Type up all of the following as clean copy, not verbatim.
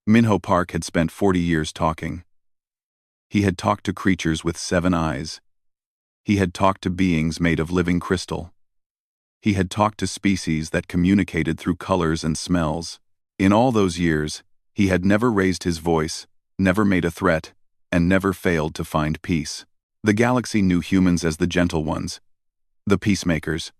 Minho Park had spent 40 years talking. He had talked to creatures with 7 eyes. He had talked to beings made of living crystal. He had talked to species that communicated through colors and smells. In all those years, he had never raised his voice, never made a threat, and never failed to find peace. The galaxy knew humans as the gentle ones, the peacemakers,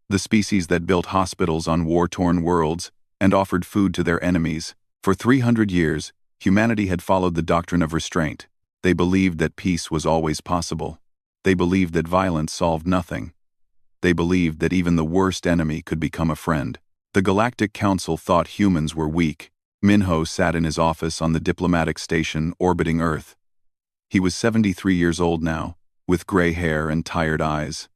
the species that built hospitals on war-torn worlds and offered food to their enemies. For 300 years, humanity had followed the doctrine of restraint. They believed that peace was always possible. They believed that violence solved nothing. They believed that even the worst enemy could become a friend. The Galactic Council thought humans were weak. Minho sat in his office on the diplomatic station orbiting Earth. He was 73 years old now, with gray hair and tired eyes.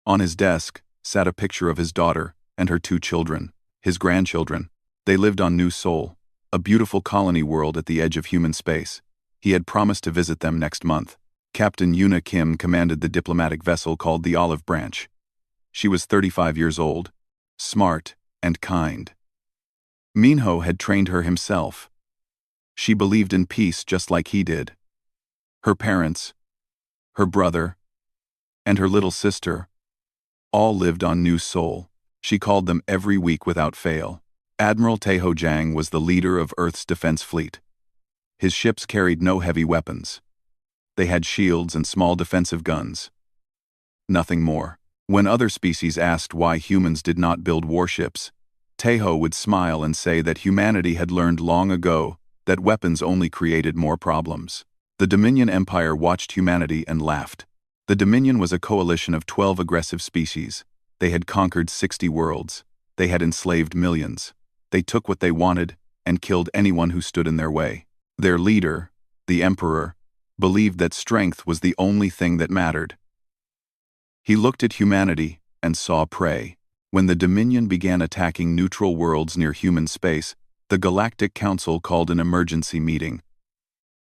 On his desk sat a picture of his daughter and her 2 children, his grandchildren. They lived on New Sol, a beautiful colony world at the edge of human space. He had promised to visit them next month. Captain Yuna Kim commanded the diplomatic vessel called the Olive Branch. She was 35 years old, smart and kind. Minho had trained her himself. She believed in peace just like he did. Her parents, her brother, and her little sister all lived on New Sol. She called them every week without fail. Admiral Teho Jang was the leader of Earth's defense fleet. His ships carried no heavy weapons. They had shields and small defensive guns. Nothing more. When other species asked why humans did not build warships, Teho would smile and say that humanity had learned long ago that weapons only created more problems. The Dominion Empire watched humanity and laughed. The Dominion was a coalition of 12 aggressive species. They had conquered 60 worlds. They had enslaved millions. They took what they wanted and killed anyone who stood in their way. Their leader, the Emperor, believed that strength was the only thing that mattered. He looked at humanity and saw prey. When the Dominion began attacking neutral worlds near human space, the Galactic Council called an emergency meeting.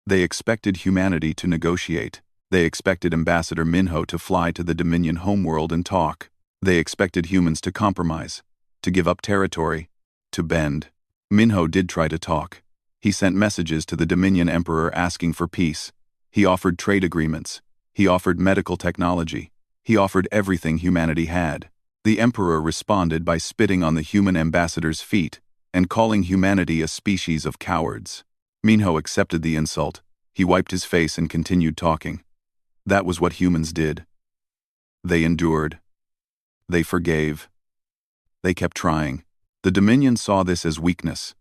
They expected humanity to negotiate. They expected Ambassador Minho to fly to the Dominion homeworld and talk. They expected humans to compromise, to give up territory, to bend. Minho did try to talk. He sent messages to the Dominion Emperor asking for peace. He offered trade agreements. He offered medical technology. He offered everything humanity had. The Emperor responded by spitting on the human ambassador's feet and calling humanity a species of cowards. Minho accepted the insult. He wiped his face and continued talking. That was what humans did. They endured. They forgave. They kept trying. The Dominion saw this as weakness.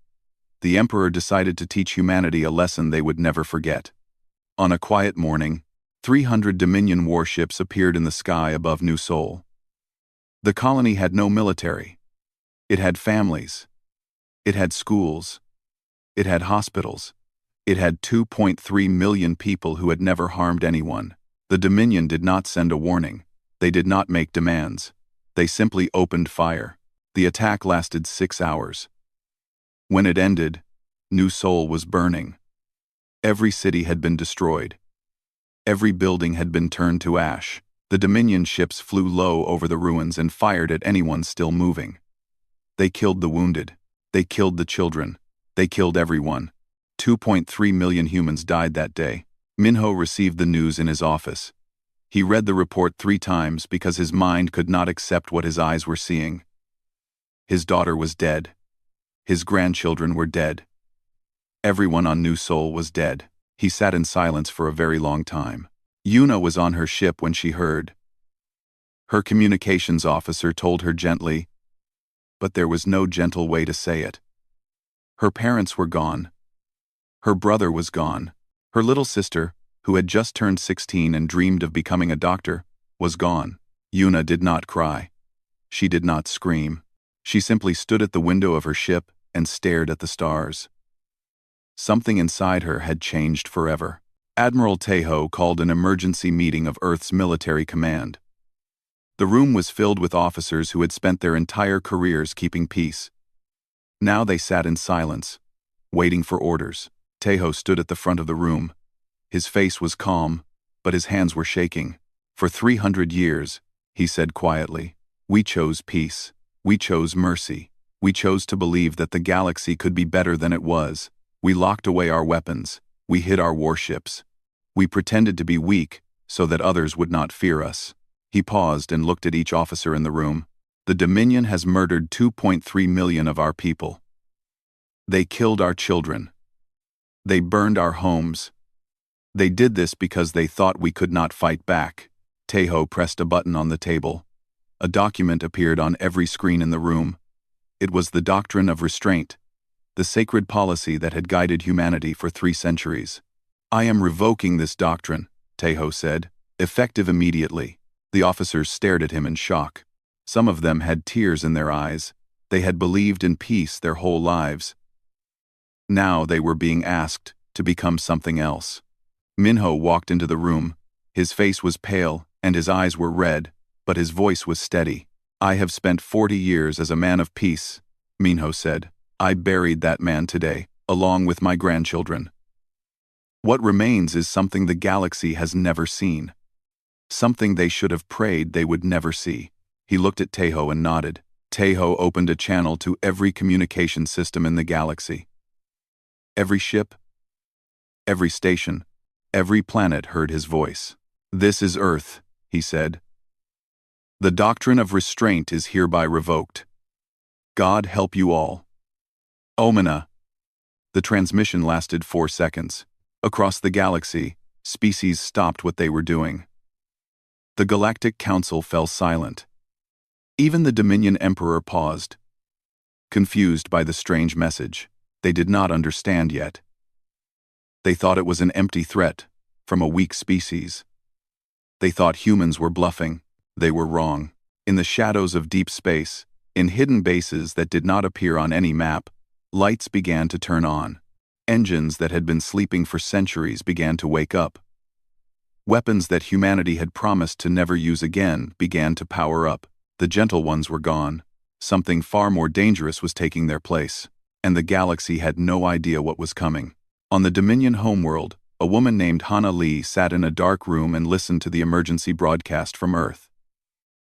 The Emperor decided to teach humanity a lesson they would never forget. On a quiet morning, 300 Dominion warships appeared in the sky above New Sol. The colony had no military. It had families. It had schools. It had hospitals. It had 2.3 million people who had never harmed anyone. The Dominion did not send a warning. They did not make demands. They simply opened fire. The attack lasted 6 hours. When it ended, New Sol was burning. Every city had been destroyed. Every building had been turned to ash. The Dominion ships flew low over the ruins and fired at anyone still moving. They killed the wounded. They killed the children. They killed everyone. 2.3 million humans died that day. Minho received the news in his office. He read the report 3 times because his mind could not accept what his eyes were seeing. His daughter was dead. His grandchildren were dead. Everyone on New Sol was dead. He sat in silence for a very long time. Yuna was on her ship when she heard. Her communications officer told her gently, but there was no gentle way to say it. Her parents were gone. Her brother was gone. Her little sister, who had just turned 16 and dreamed of becoming a doctor, was gone. Yuna did not cry. She did not scream. She simply stood at the window of her ship and stared at the stars. Something inside her had changed forever. Admiral Teho called an emergency meeting of Earth's military command. The room was filled with officers who had spent their entire careers keeping peace. Now they sat in silence, waiting for orders. Teho stood at the front of the room. His face was calm, but his hands were shaking. For 300 years, he said quietly, we chose peace. We chose mercy. We chose to believe that the galaxy could be better than it was. We locked away our weapons. We hid our warships. We pretended to be weak so that others would not fear us. He paused and looked at each officer in the room. The Dominion has murdered 2.3 million of our people. They killed our children. They burned our homes. They did this because they thought we could not fight back. Tejo pressed a button on the table. A document appeared on every screen in the room. It was the doctrine of restraint, the sacred policy that had guided humanity for 3 centuries. I am revoking this doctrine, Tejo said, effective immediately. The officers stared at him in shock. Some of them had tears in their eyes. They had believed in peace their whole lives. Now they were being asked to become something else. Minho walked into the room. His face was pale and his eyes were red, but his voice was steady. I have spent 40 years as a man of peace, Minho said. I buried that man today, along with my grandchildren. What remains is something the galaxy has never seen. Something they should have prayed they would never see. He looked at Tejo and nodded. Tejo opened a channel to every communication system in the galaxy. Every ship, every station, every planet heard his voice. This is Earth, he said. The doctrine of restraint is hereby revoked. God help you all. Omina. The transmission lasted 4 seconds. Across the galaxy, species stopped what they were doing. The Galactic Council fell silent. Even the Dominion Emperor paused. Confused by the strange message, they did not understand yet. They thought it was an empty threat from a weak species. They thought humans were bluffing. They were wrong. In the shadows of deep space, in hidden bases that did not appear on any map, lights began to turn on. Engines that had been sleeping for centuries began to wake up. Weapons that humanity had promised to never use again began to power up. The gentle ones were gone. Something far more dangerous was taking their place, and the galaxy had no idea what was coming. On the Dominion homeworld, a woman named Hana Lee sat in a dark room and listened to the emergency broadcast from Earth.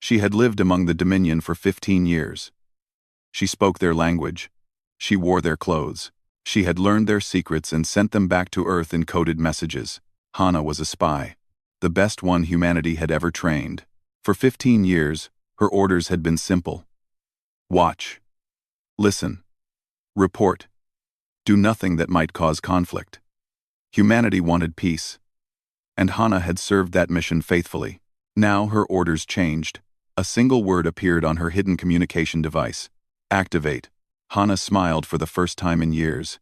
She had lived among the Dominion for 15 years. She spoke their language. She wore their clothes. She had learned their secrets and sent them back to Earth in coded messages. Hana was a spy, the best one humanity had ever trained. For 15 years, her orders had been simple. Watch. Listen. Report. Do nothing that might cause conflict. Humanity wanted peace, and Hana had served that mission faithfully. Now her orders changed. A single word appeared on her hidden communication device. Activate. Hana smiled for the first time in years.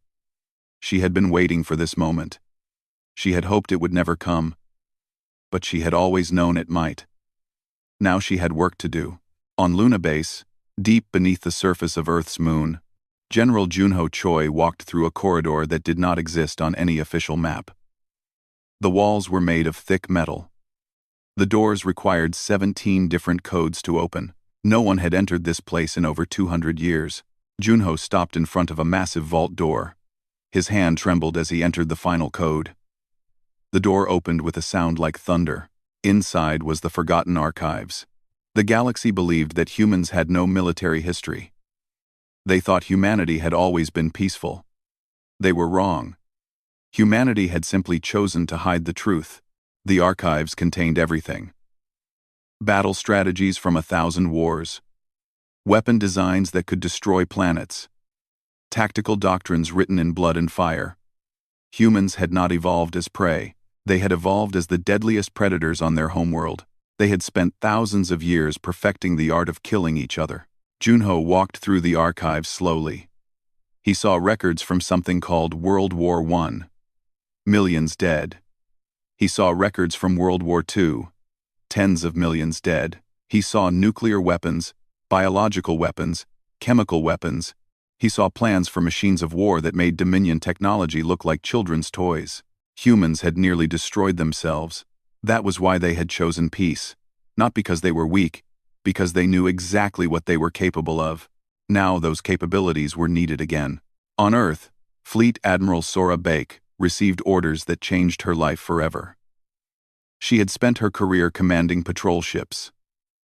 She had been waiting for this moment. She had hoped it would never come, but she had always known it might. Now she had work to do. On Luna Base, deep beneath the surface of Earth's moon, General Junho Choi walked through a corridor that did not exist on any official map. The walls were made of thick metal. The doors required 17 different codes to open. No one had entered this place in over 200 years. Junho stopped in front of a massive vault door. His hand trembled as he entered the final code. The door opened with a sound like thunder. Inside was the Forgotten Archives. The galaxy believed that humans had no military history. They thought humanity had always been peaceful. They were wrong. Humanity had simply chosen to hide the truth. The archives contained everything. Battle strategies from 1,000 wars. Weapon designs that could destroy planets. Tactical doctrines written in blood and fire. Humans had not evolved as prey. They had evolved as the deadliest predators on their homeworld. They had spent thousands of years perfecting the art of killing each other. Junho walked through the archives slowly. He saw records from something called World War I. Millions dead. He saw records from World War II. Tens of millions dead. He saw nuclear weapons, biological weapons, chemical weapons. He saw plans for machines of war that made Dominion technology look like children's toys. Humans had nearly destroyed themselves. That was why they had chosen peace. Not because they were weak, because they knew exactly what they were capable of. Now those capabilities were needed again. On Earth, Fleet Admiral Sora Bake received orders that changed her life forever. She had spent her career commanding patrol ships.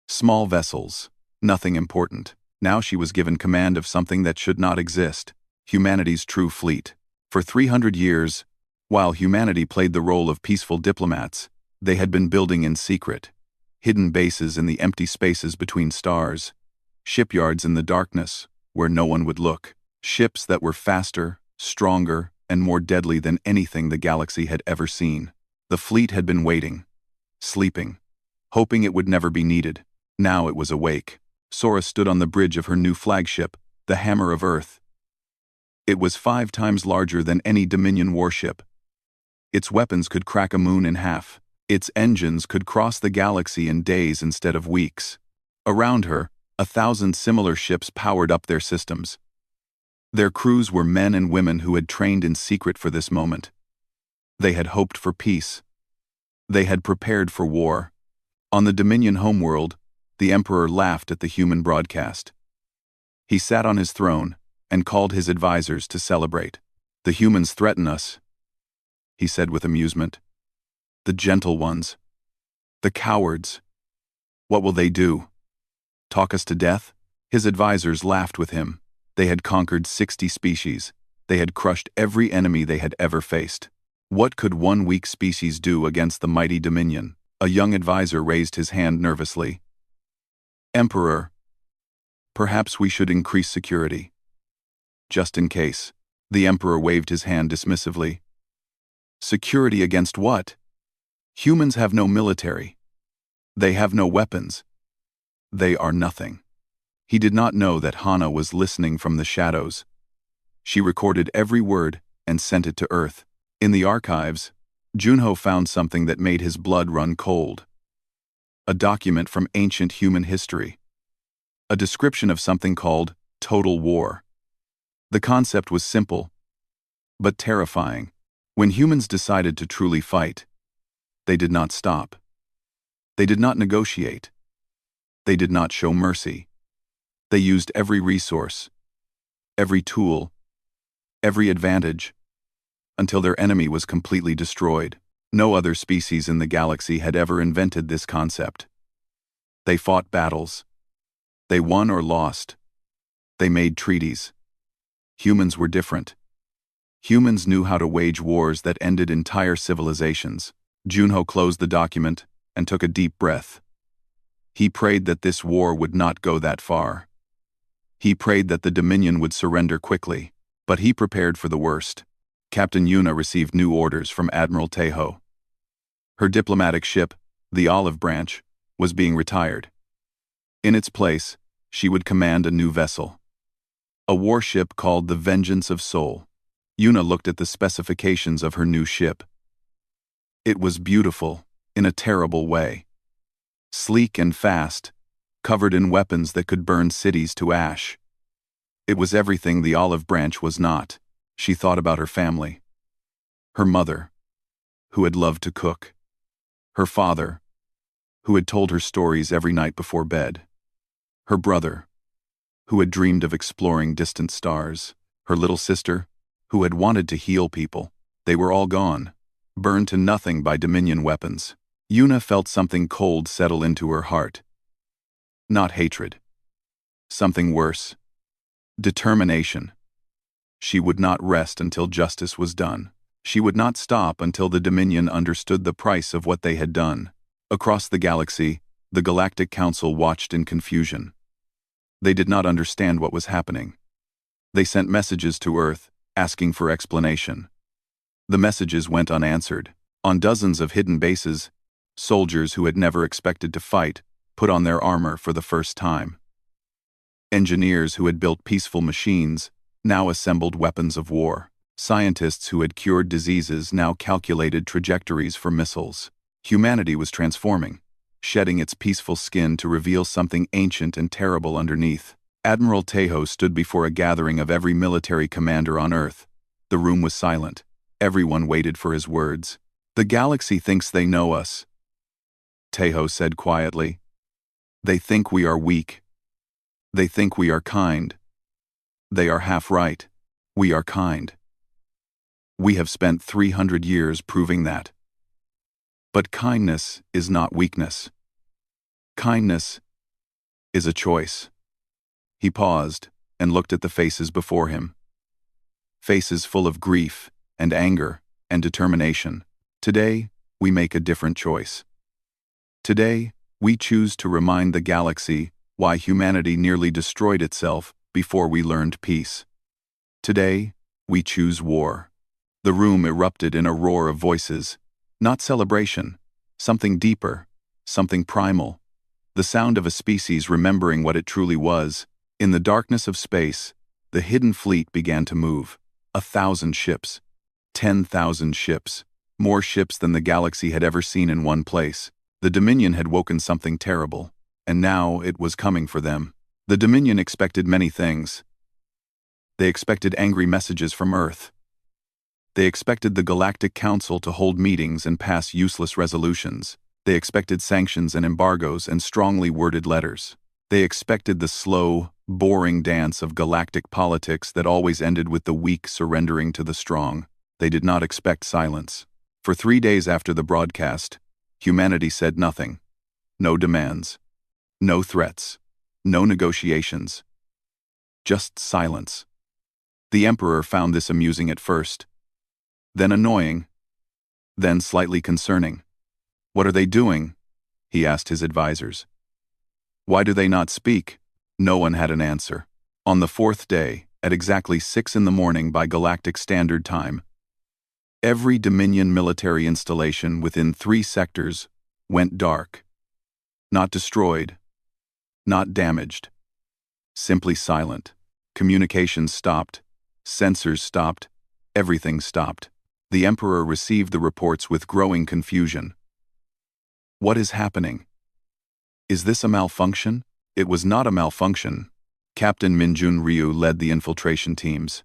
Small vessels, nothing important. Now she was given command of something that should not exist, humanity's true fleet. For 300 years, while humanity played the role of peaceful diplomats, they had been building in secret, hidden bases in the empty spaces between stars, shipyards in the darkness, where no one would look, ships that were faster, stronger, and more deadly than anything the galaxy had ever seen. The fleet had been waiting, sleeping, hoping it would never be needed. Now it was awake. Sora stood on the bridge of her new flagship, the Hammer of Earth. It was 5 times larger than any Dominion warship. Its weapons could crack a moon in half. Its engines could cross the galaxy in days instead of weeks. Around her, 1,000 similar ships powered up their systems. Their crews were men and women who had trained in secret for this moment. They had hoped for peace. They had prepared for war. On the Dominion homeworld, the Emperor laughed at the human broadcast. He sat on his throne and called his advisors to celebrate. "The humans threaten us," he said with amusement. "The gentle ones. The cowards. What will they do? Talk us to death?" His advisors laughed with him. They had conquered 60 species. They had crushed every enemy they had ever faced. What could one weak species do against the mighty Dominion? A young advisor raised his hand nervously. "Emperor, perhaps we should increase security. Just in case." The Emperor waved his hand dismissively. "Security against what? Humans have no military. They have no weapons. They are nothing." He did not know that Hana was listening from the shadows. She recorded every word and sent it to Earth. In the archives, Junho found something that made his blood run cold. A document from ancient human history. A description of something called total war. The concept was simple, but terrifying. When humans decided to truly fight, they did not stop. They did not negotiate. They did not show mercy. They used every resource, every tool, every advantage, until their enemy was completely destroyed. No other species in the galaxy had ever invented this concept. They fought battles. They won or lost. They made treaties. Humans were different. Humans knew how to wage wars that ended entire civilizations. Junho closed the document and took a deep breath. He prayed that this war would not go that far. He prayed that the Dominion would surrender quickly, but he prepared for the worst. Captain Yuna received new orders from Admiral Tejo. Her diplomatic ship, the Olive Branch, was being retired. In its place, she would command a new vessel. A warship called the Vengeance of Soul. Yuna looked at the specifications of her new ship. It was beautiful, in a terrible way. Sleek and fast, covered in weapons that could burn cities to ash. It was everything the Olive Branch was not. She thought about her family. Her mother, who had loved to cook. Her father, who had told her stories every night before bed. Her brother, who had dreamed of exploring distant stars. Her little sister, who had wanted to heal people. They were all gone, burned to nothing by Dominion weapons. Yuna felt something cold settle into her heart. Not hatred. Something worse. Determination. She would not rest until justice was done. She would not stop until the Dominion understood the price of what they had done. Across the galaxy, the Galactic Council watched in confusion. They did not understand what was happening. They sent messages to Earth, asking for explanation. The messages went unanswered. On dozens of hidden bases, soldiers who had never expected to fight put on their armor for the first time. Engineers who had built peaceful machines now assembled weapons of war. Scientists who had cured diseases now calculated trajectories for missiles. Humanity was transforming, shedding its peaceful skin to reveal something ancient and terrible underneath. Admiral Tejo stood before a gathering of every military commander on Earth. The room was silent. Everyone waited for his words. "The galaxy thinks they know us," Tejo said quietly. "They think we are weak. They think we are kind. They are half right. We are kind. We have spent 300 years proving that. But kindness is not weakness. Kindness is a choice." He paused and looked at the faces before him. Faces full of grief and anger and determination. Today, we make a different choice. Today, we choose to remind the galaxy why humanity nearly destroyed itself before we learned peace. Today, we choose war. The room erupted in a roar of voices. Not celebration, something deeper, something primal. The sound of a species remembering what it truly was. In the darkness of space, the hidden fleet began to move. 1,000 ships. 10,000 ships. More ships than the galaxy had ever seen in one place. The Dominion had woken something terrible, and now it was coming for them. The Dominion expected many things. They expected angry messages from Earth. They expected the Galactic Council to hold meetings and pass useless resolutions. They expected sanctions and embargoes and strongly worded letters. They expected the slow, boring dance of galactic politics that always ended with the weak surrendering to the strong. They did not expect silence. For 3 days after the broadcast, humanity said nothing. No demands. No threats. No negotiations. Just silence. The Emperor found this amusing at first, then annoying, then slightly concerning. "What are they doing?" he asked his advisors. "Why do they not speak?" No one had an answer. On the 4th day, at exactly 6 in the morning by Galactic Standard Time, every Dominion military installation within 3 sectors went dark. Not destroyed, not damaged, simply silent. Communications stopped, sensors stopped, everything stopped. The Emperor received the reports with growing confusion. What is happening? Is this a malfunction? It was not a malfunction. Captain Minjun Ryu led the infiltration teams.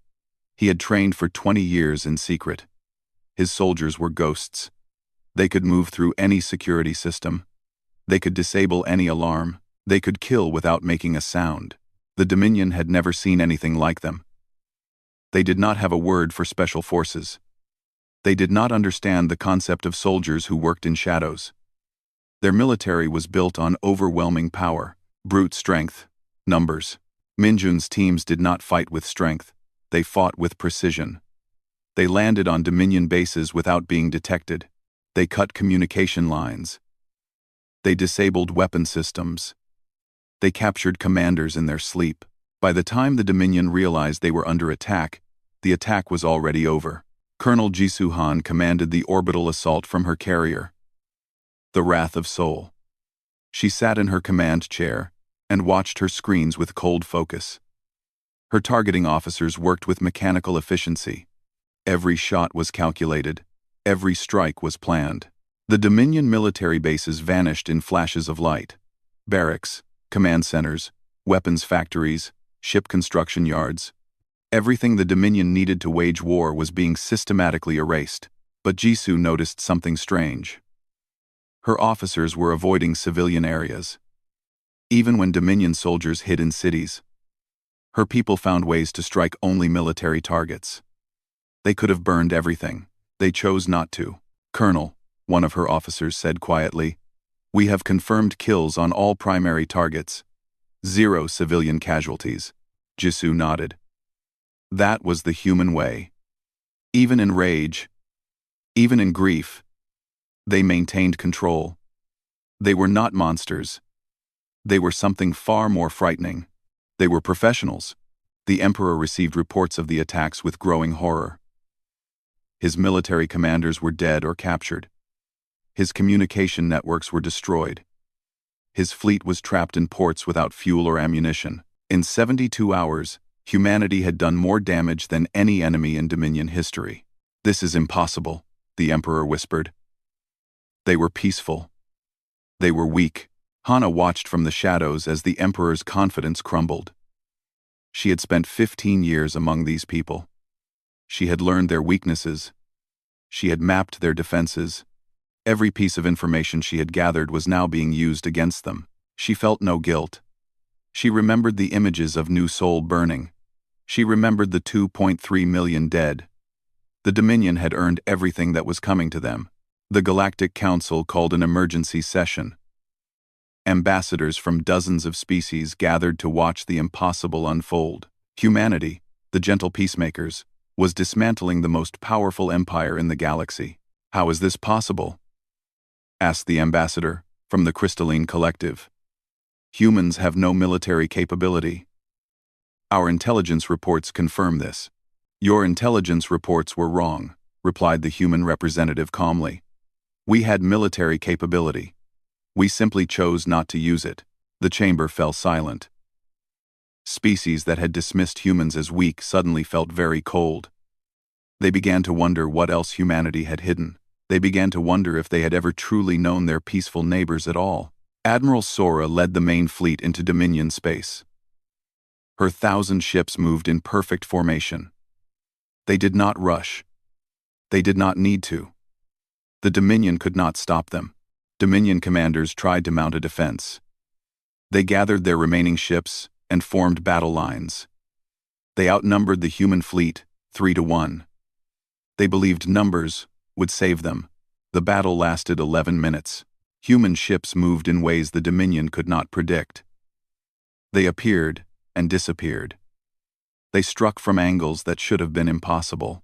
He had trained for 20 years in secret. His soldiers were ghosts. They could move through any security system. They could disable any alarm. They could kill without making a sound. The Dominion had never seen anything like them. They did not have a word for special forces. They did not understand the concept of soldiers who worked in shadows. Their military was built on overwhelming power, brute strength, numbers. Minjun's teams did not fight with strength. They fought with precision. They landed on Dominion bases without being detected. They cut communication lines. They disabled weapon systems. They captured commanders in their sleep. By the time the Dominion realized they were under attack, the attack was already over. Colonel Jisoo Han commanded the orbital assault from her carrier, the Wrath of Seoul. She sat in her command chair and watched her screens with cold focus. Her targeting officers worked with mechanical efficiency. Every shot was calculated. Every strike was planned. The Dominion military bases vanished in flashes of light. Barracks, command centers, weapons factories, ship construction yards. Everything the Dominion needed to wage war was being systematically erased. But Jisoo noticed something strange. Her officers were avoiding civilian areas. Even when Dominion soldiers hid in cities, her people found ways to strike only military targets. They could have burned everything. They chose not to. "Colonel," one of her officers said quietly, "we have confirmed kills on all primary targets. 0 civilian casualties." Jisoo nodded. That was the human way. Even in rage, even in grief, they maintained control. They were not monsters. They were something far more frightening. They were professionals. The Emperor received reports of the attacks with growing horror. His military commanders were dead or captured. His communication networks were destroyed. His fleet was trapped in ports without fuel or ammunition. In 72 hours, humanity had done more damage than any enemy in Dominion history. "This is impossible," the Emperor whispered. They were peaceful. They were weak. Hana watched from the shadows as the Emperor's confidence crumbled. She had spent 15 years among these people. She had learned their weaknesses. She had mapped their defenses. Every piece of information she had gathered was now being used against them. She felt no guilt. She remembered the images of New Seoul burning. She remembered the 2.3 million dead. The Dominion had earned everything that was coming to them. The Galactic Council called an emergency session. Ambassadors from dozens of species gathered to watch the impossible unfold. Humanity, the gentle peacemakers, was dismantling the most powerful empire in the galaxy. "How is this possible?" asked the ambassador from the Crystalline Collective. "Humans have no military capability. Our intelligence reports confirm this." "Your intelligence reports were wrong," replied the human representative calmly. "We had military capability. We simply chose not to use it." The chamber fell silent. Species that had dismissed humans as weak suddenly felt very cold. They began to wonder what else humanity had hidden. They began to wonder if they had ever truly known their peaceful neighbors at all. Admiral Sora led the main fleet into Dominion space. Her 1,000 ships moved in perfect formation. They did not rush. They did not need to. The Dominion could not stop them. Dominion commanders tried to mount a defense. They gathered their remaining ships and formed battle lines. They outnumbered the human fleet 3-1. They believed numbers would save them. The battle lasted 11 minutes. Human ships moved in ways the Dominion could not predict. They appeared and disappeared. They struck from angles that should have been impossible.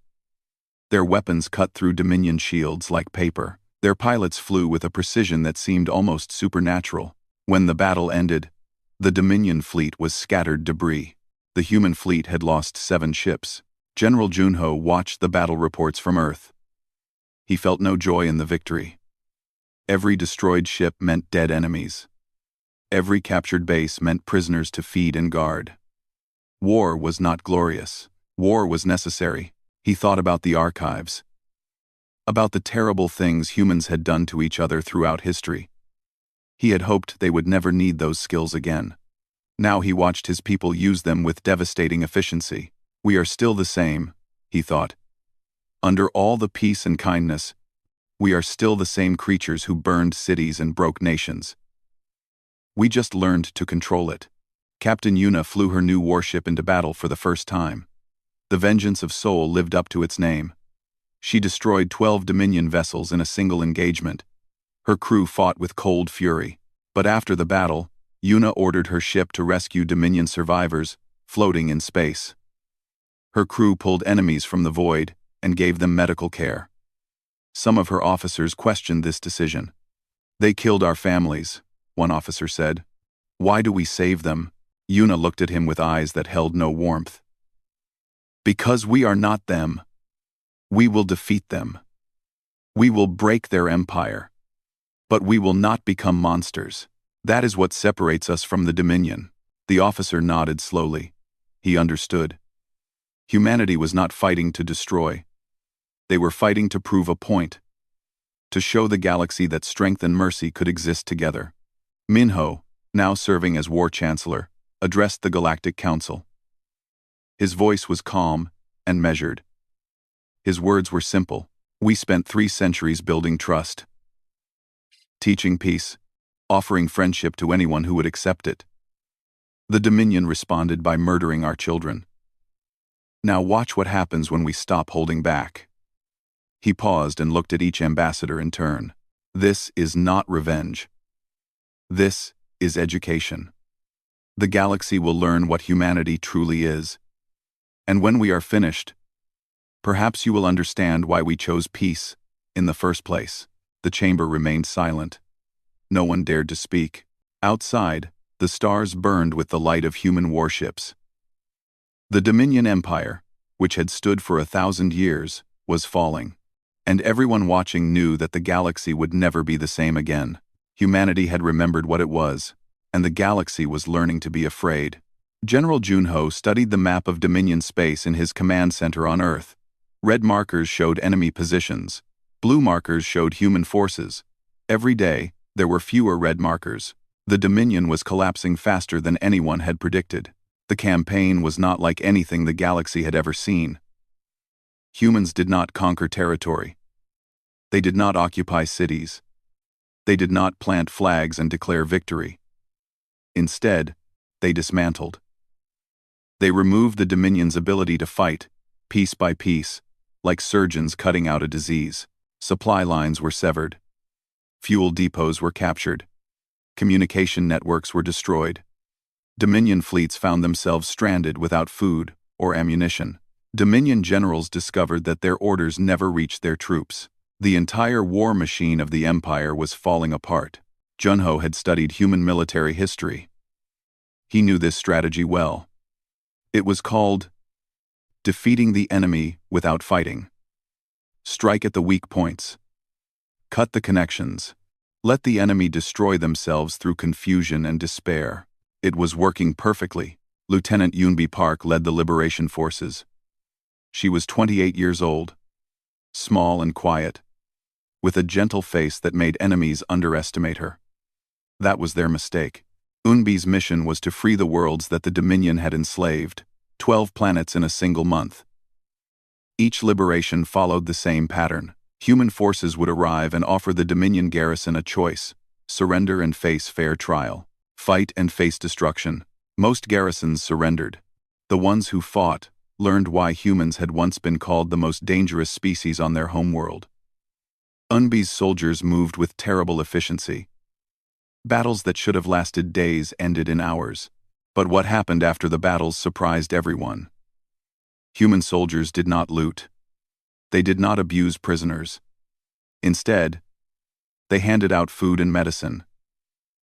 Their weapons cut through Dominion shields like paper. Their pilots flew with a precision that seemed almost supernatural. When the battle ended, the Dominion fleet was scattered debris. The human fleet had lost 7 ships. General Junho watched the battle reports from Earth. He felt no joy in the victory. Every destroyed ship meant dead enemies. Every captured base meant prisoners to feed and guard. War was not glorious. War was necessary. He thought about the archives, about the terrible things humans had done to each other throughout history. He had hoped they would never need those skills again. Now he watched his people use them with devastating efficiency. "We are still the same," he thought. "Under all the peace and kindness, we are still the same creatures who burned cities and broke nations. We just learned to control it." Captain Yuna flew her new warship into battle for the first time. The Vengeance of Soul lived up to its name. She destroyed 12 Dominion vessels in a single engagement. Her crew fought with cold fury. But after the battle, Yuna ordered her ship to rescue Dominion survivors, floating in space. Her crew pulled enemies from the void and gave them medical care. Some of her officers questioned this decision. "They killed our families," one officer said. "Why do we save them?" Yuna looked at him with eyes that held no warmth. "Because we are not them. We will defeat them. We will break their empire. But we will not become monsters. That is what separates us from the Dominion." The officer nodded slowly. He understood. Humanity was not fighting to destroy. They were fighting to prove a point. To show the galaxy that strength and mercy could exist together. Minho, now serving as War Chancellor, addressed the Galactic Council. His voice was calm and measured. His words were simple. "We spent 3 centuries building trust, teaching peace, offering friendship to anyone who would accept it. The Dominion responded by murdering our children. Now watch what happens when we stop holding back." He paused and looked at each ambassador in turn. "This is not revenge. This is education. The galaxy will learn what humanity truly is. And when we are finished, perhaps you will understand why we chose peace in the first place." The chamber remained silent. No one dared to speak. Outside, the stars burned with the light of human warships. The Dominion Empire, which had stood for 1,000 years, was falling. And everyone watching knew that the galaxy would never be the same again. Humanity had remembered what it was, and the galaxy was learning to be afraid. General Junho studied the map of Dominion space in his command center on Earth. Red markers showed enemy positions. Blue markers showed human forces. Every day, there were fewer red markers. The Dominion was collapsing faster than anyone had predicted. The campaign was not like anything the galaxy had ever seen. Humans did not conquer territory. They did not occupy cities. They did not plant flags and declare victory. Instead, they dismantled. They removed the Dominion's ability to fight, piece by piece, like surgeons cutting out a disease. Supply lines were severed. Fuel depots were captured. Communication networks were destroyed. Dominion fleets found themselves stranded without food or ammunition. Dominion generals discovered that their orders never reached their troops. The entire war machine of the Empire was falling apart. Junho had studied human military history. He knew this strategy well. It was called defeating the enemy without fighting. Strike at the weak points. Cut the connections. Let the enemy destroy themselves through confusion and despair. It was working perfectly. Lieutenant Yunbi Park led the liberation forces. She was 28 years old, small and quiet, with a gentle face that made enemies underestimate her. That was their mistake. Yunbi's mission was to free the worlds that the Dominion had enslaved, 12 planets in a single month. Each liberation followed the same pattern. Human forces would arrive and offer the Dominion garrison a choice: surrender and face fair trial, fight and face destruction. Most garrisons surrendered. The ones who fought learned why humans had once been called the most dangerous species on their homeworld. Yunbi's soldiers moved with terrible efficiency. Battles that should have lasted days ended in hours. But what happened after the battles surprised everyone. Human soldiers did not loot. They did not abuse prisoners. Instead, they handed out food and medicine.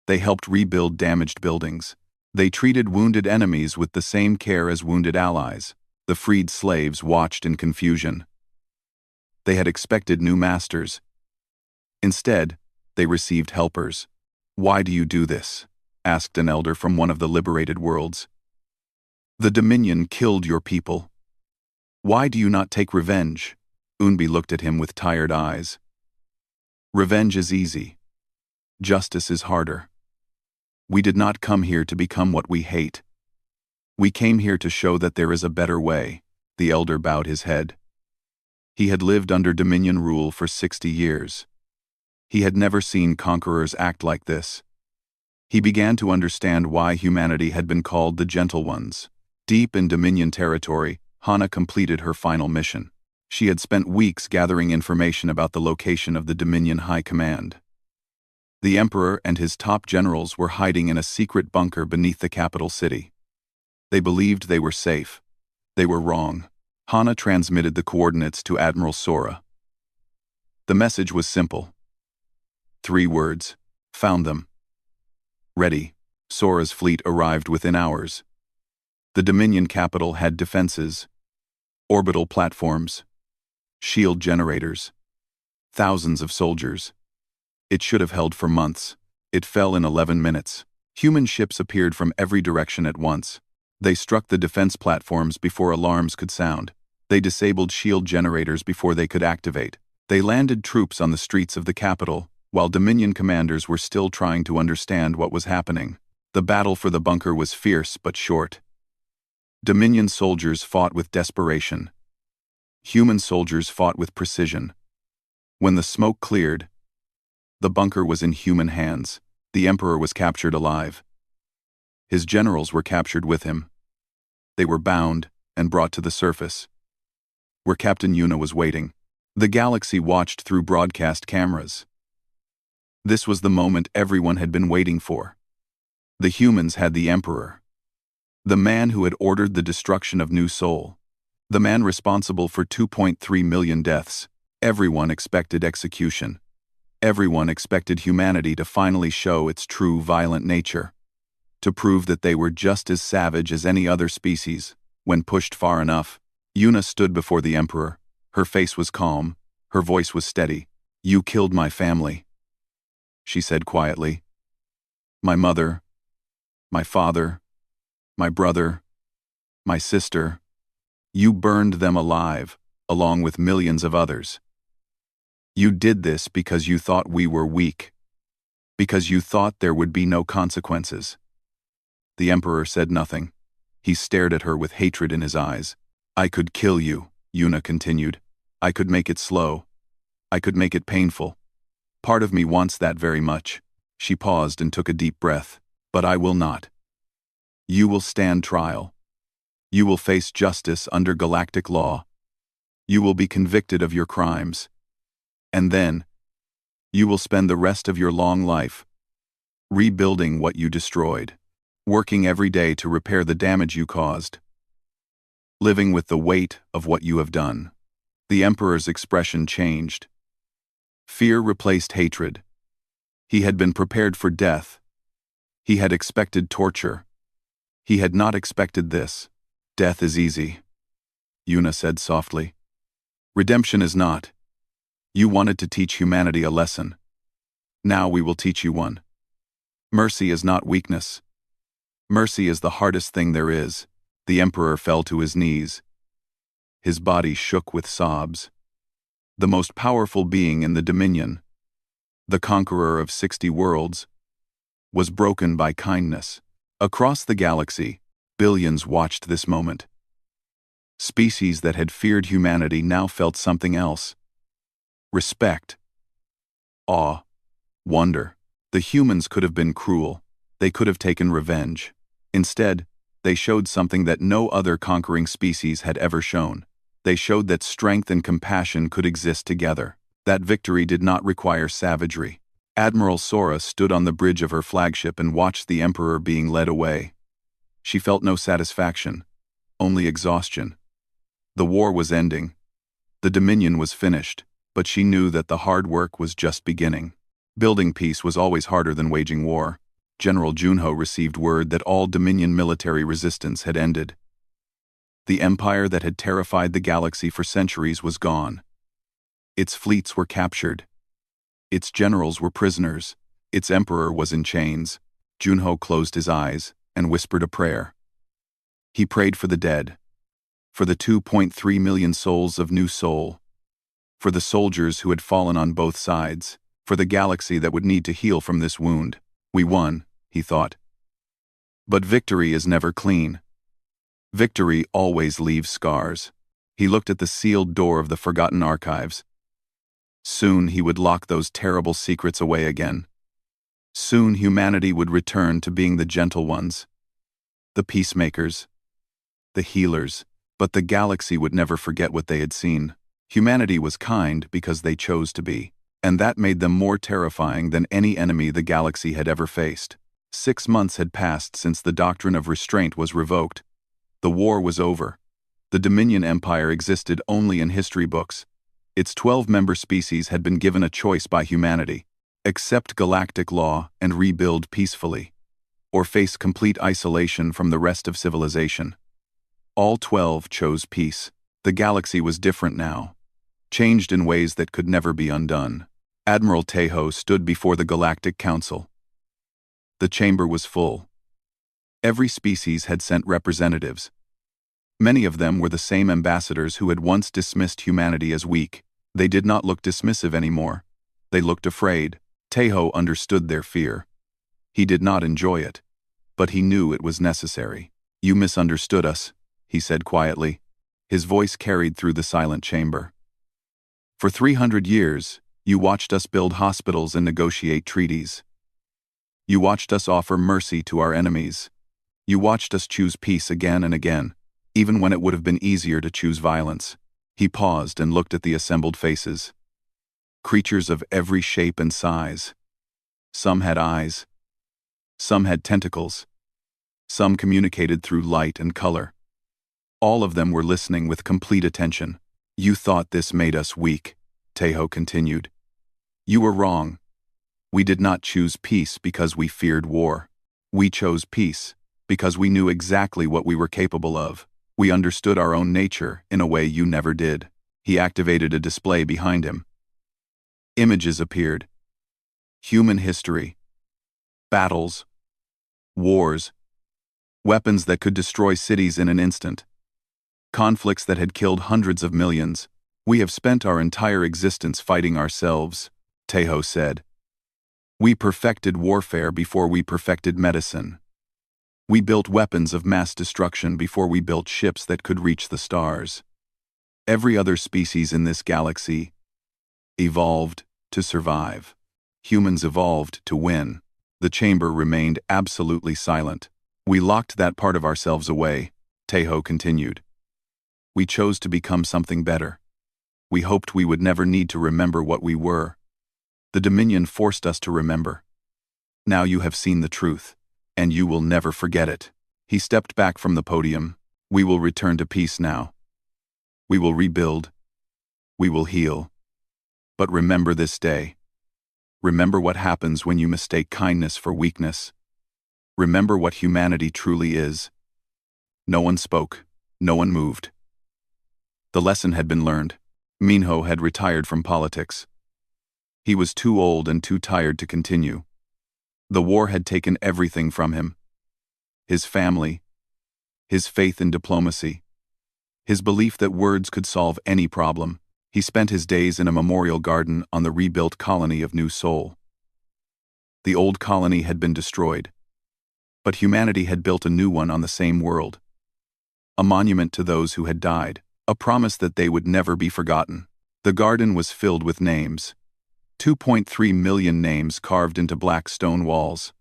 They helped rebuild damaged buildings. They treated wounded enemies with the same care as wounded allies. The freed slaves watched in confusion. They had expected new masters. Instead, they received helpers. "Why do you do this?" asked an elder from one of the liberated worlds. "The Dominion killed your people. Why do you not take revenge?" Yunbi looked at him with tired eyes. "Revenge is easy. Justice is harder. We did not come here to become what we hate. We came here to show that there is a better way." The elder bowed his head. He had lived under Dominion rule for 60 years. He had never seen conquerors act like this. He began to understand why humanity had been called the Gentle Ones. Deep in Dominion territory, Hana completed her final mission. She had spent weeks gathering information about the location of the Dominion High Command. The Emperor and his top generals were hiding in a secret bunker beneath the capital city. They believed they were safe. They were wrong. Hana transmitted the coordinates to Admiral Sora. The message was simple. 3 words: found them. Ready. Sora's fleet arrived within hours. The Dominion capital had defenses, orbital platforms, shield generators, thousands of soldiers. It should have held for months. It fell in 11 minutes. Human ships appeared from every direction at once. They struck the defense platforms before alarms could sound. They disabled shield generators before they could activate. They landed troops on the streets of the capital, while Dominion commanders were still trying to understand what was happening. The battle for the bunker was fierce but short. Dominion soldiers fought with desperation. Human soldiers fought with precision. When the smoke cleared, the bunker was in human hands. The Emperor was captured alive. His generals were captured with him. They were bound and brought to the surface, where Captain Yuna was waiting. The galaxy watched through broadcast cameras. This was the moment everyone had been waiting for. The humans had the Emperor, the man who had ordered the destruction of New Sol, the man responsible for 2.3 million deaths. Everyone expected execution. Everyone expected humanity to finally show its true violent nature, to prove that they were just as savage as any other species. When pushed far enough, Yuna stood before the Emperor. Her face was calm, her voice was steady. "You killed my family," she said quietly. "My mother, my father, my brother, my sister. You burned them alive, along with millions of others. You did this because you thought we were weak, because you thought there would be no consequences." The Emperor said nothing. He stared at her with hatred in his eyes. "I could kill you," Yuna continued. "I could make it slow. I could make it painful. Part of me wants that very much." She paused and took a deep breath. "But I will not. You will stand trial. You will face justice under galactic law. You will be convicted of your crimes. And then, you will spend the rest of your long life rebuilding what you destroyed, working every day to repair the damage you caused, living with the weight of what you have done. The Emperor's expression changed. Fear replaced hatred. He had been prepared for death. He had expected torture. He had not expected this. Death is easy, Yuna said softly. Redemption is not. You wanted to teach humanity a lesson. Now we will teach you one. Mercy is not weakness. Mercy is the hardest thing there is. The Emperor fell to his knees. His body shook with sobs. The most powerful being in the Dominion, the conqueror of 60 worlds, was broken by kindness. Across the galaxy, billions watched this moment. Species that had feared humanity now felt something else. Respect. Awe. Wonder. The humans could have been cruel. They could have taken revenge. Instead, they showed something that no other conquering species had ever shown. They showed that strength and compassion could exist together. That victory did not require savagery. Admiral Sora stood on the bridge of her flagship and watched the Emperor being led away. She felt no satisfaction, only exhaustion. The war was ending. The Dominion was finished, but she knew that the hard work was just beginning. Building peace was always harder than waging war. General Junho received word that all Dominion military resistance had ended. The empire that had terrified the galaxy for centuries was gone. Its fleets were captured. Its generals were prisoners. Its emperor was in chains. Junho closed his eyes and whispered a prayer. He prayed for the dead, for the 2.3 million souls of New Soul, for the soldiers who had fallen on both sides, for the galaxy that would need to heal from this wound. We won, he thought. But victory is never clean. Victory always leaves scars. He looked at the sealed door of the forgotten archives. Soon he would lock those terrible secrets away again. Soon humanity would return to being the gentle ones, the peacemakers, the healers, but the galaxy would never forget what they had seen. Humanity was kind because they chose to be, and that made them more terrifying than any enemy the galaxy had ever faced. 6 months had passed since the doctrine of restraint was revoked. The war was over. The Dominion Empire existed only in history books. Its 12-member species had been given a choice by humanity: accept galactic law and rebuild peacefully, or face complete isolation from the rest of civilization. All 12 chose peace. The galaxy was different now, changed in ways that could never be undone. Admiral Tejo stood before the Galactic Council. The chamber was full. Every species had sent representatives. Many of them were the same ambassadors who had once dismissed humanity as weak. They did not look dismissive anymore. They looked afraid. Tejo understood their fear. He did not enjoy it, but he knew it was necessary. You misunderstood us, he said quietly. His voice carried through the silent chamber. For 300 years, you watched us build hospitals and negotiate treaties. You watched us offer mercy to our enemies. You watched us choose peace again and again, even when it would have been easier to choose violence. He paused and looked at the assembled faces. Creatures of every shape and size. Some had eyes. Some had tentacles. Some communicated through light and color. All of them were listening with complete attention. You thought this made us weak, Tejo continued. You were wrong. We did not choose peace because we feared war. We chose peace because we knew exactly what we were capable of. We understood our own nature in a way you never did. He activated a display behind him. Images appeared. Human history. Battles. Wars. Weapons that could destroy cities in an instant. Conflicts that had killed hundreds of millions. We have spent our entire existence fighting ourselves, Tejo said. We perfected warfare before we perfected medicine. We built weapons of mass destruction before we built ships that could reach the stars. Every other species in this galaxy evolved to survive. Humans evolved to win. The chamber remained absolutely silent. We locked that part of ourselves away, Tejo continued. We chose to become something better. We hoped we would never need to remember what we were. The Dominion forced us to remember. Now you have seen the truth, and you will never forget it. He stepped back from the podium. We will return to peace now. We will rebuild. We will heal. But remember this day. Remember what happens when you mistake kindness for weakness. Remember what humanity truly is. No one spoke. No one moved. The lesson had been learned. Minho had retired from politics. He was too old and too tired to continue. The war had taken everything from him. His family, his faith in diplomacy, his belief that words could solve any problem. He spent his days in a memorial garden on the rebuilt colony of New Seoul. The old colony had been destroyed, but humanity had built a new one on the same world. A monument to those who had died, a promise that they would never be forgotten. The garden was filled with names. 2.3 million names carved into black stone walls.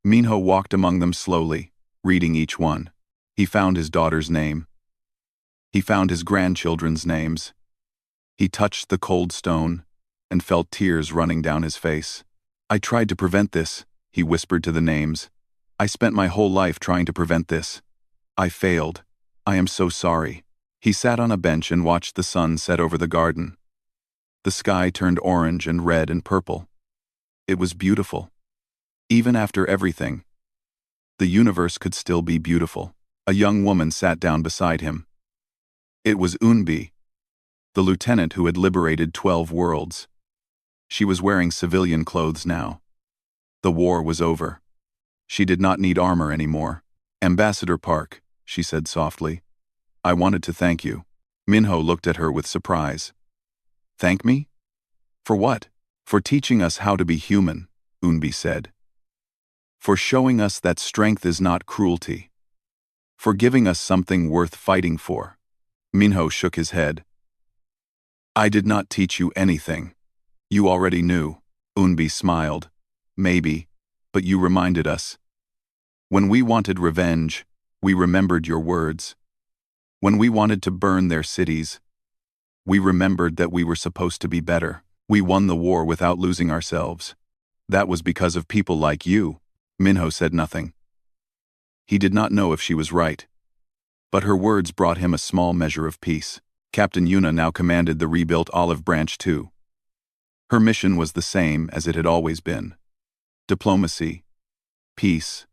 Minho walked among them slowly, reading each one. He found his daughter's name. He found his grandchildren's names. He touched the cold stone and felt tears running down his face. I tried to prevent this, he whispered to the names. I spent my whole life trying to prevent this. I failed. I am so sorry. He sat on a bench and watched the sun set over the garden. The sky turned orange and red and purple. It was beautiful. Even after everything, the universe could still be beautiful. A young woman sat down beside him. It was Unbi, the lieutenant who had liberated 12 worlds. She was wearing civilian clothes now. The war was over. She did not need armor anymore. Ambassador Park, she said softly. I wanted to thank you. Minho looked at her with surprise. Thank me? For what? For teaching us how to be human, Unbi said. For showing us that strength is not cruelty. For giving us something worth fighting for. Minho shook his head. I did not teach you anything. You already knew. Unbi smiled. Maybe, but you reminded us. When we wanted revenge, we remembered your words. When we wanted to burn their cities, we remembered that we were supposed to be better. We won the war without losing ourselves. That was because of people like you. Minho said nothing. He did not know if she was right. But her words brought him a small measure of peace. Captain Yuna now commanded the rebuilt Olive Branch 2. Her mission was the same as it had always been. Diplomacy, peace,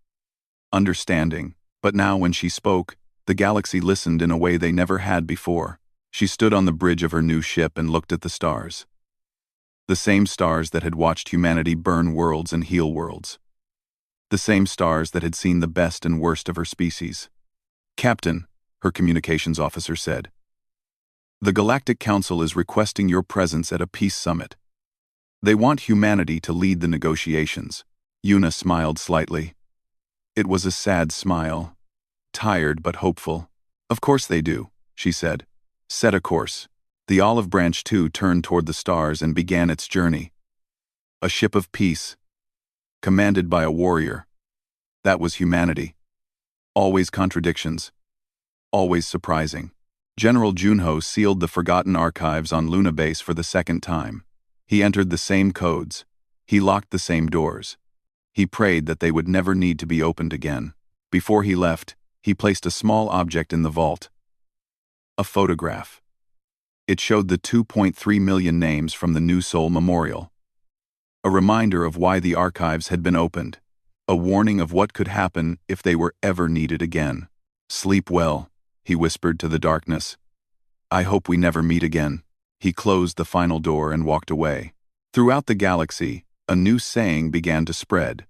understanding. But now when she spoke, the galaxy listened in a way they never had before. She stood on the bridge of her new ship and looked at the stars. The same stars that had watched humanity burn worlds and heal worlds. The same stars that had seen the best and worst of her species. Captain, her communications officer said. The Galactic Council is requesting your presence at a peace summit. They want humanity to lead the negotiations. Yuna smiled slightly. It was a sad smile. Tired but hopeful. Of course they do, she said. Set a course. The Olive Branch 2 turned toward the stars and began its journey. A ship of peace, commanded by a warrior. That was humanity. Always contradictions. Always surprising. General Junho sealed the forgotten archives on Luna Base for the second time. He entered the same codes. He locked the same doors. He prayed that they would never need to be opened again. Before he left, he placed a small object in the vault. A photograph. It showed the 2.3 million names from the New Seoul Memorial. A reminder of why the archives had been opened. A warning of what could happen if they were ever needed again. Sleep well, he whispered to the darkness. I hope we never meet again. He closed the final door and walked away. Throughout the galaxy, a new saying began to spread.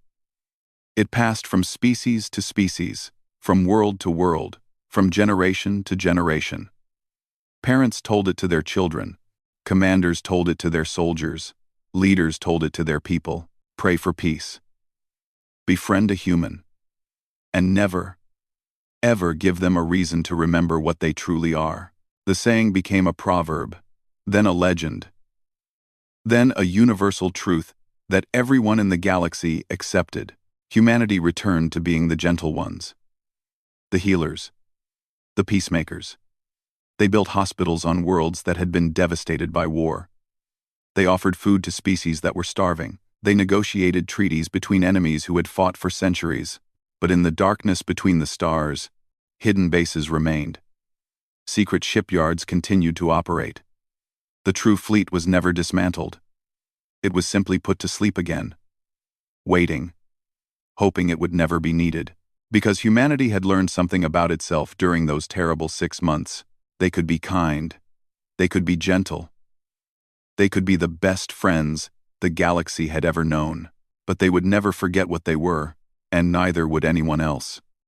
It passed from species to species, from world to world, from generation to generation. Parents told it to their children. Commanders told it to their soldiers. Leaders told it to their people. Pray for peace. Befriend a human. And never, ever give them a reason to remember what they truly are. The saying became a proverb, then a legend, then a universal truth that everyone in the galaxy accepted. Humanity returned to being the gentle ones, the healers, the peacemakers. They built hospitals on worlds that had been devastated by war. They offered food to species that were starving. They negotiated treaties between enemies who had fought for centuries, but in the darkness between the stars, hidden bases remained. Secret shipyards continued to operate. The true fleet was never dismantled. It was simply put to sleep again, waiting, hoping it would never be needed. Because humanity had learned something about itself during those terrible 6 months. They could be kind. They could be gentle. They could be the best friends the galaxy had ever known. But they would never forget what they were, and neither would anyone else.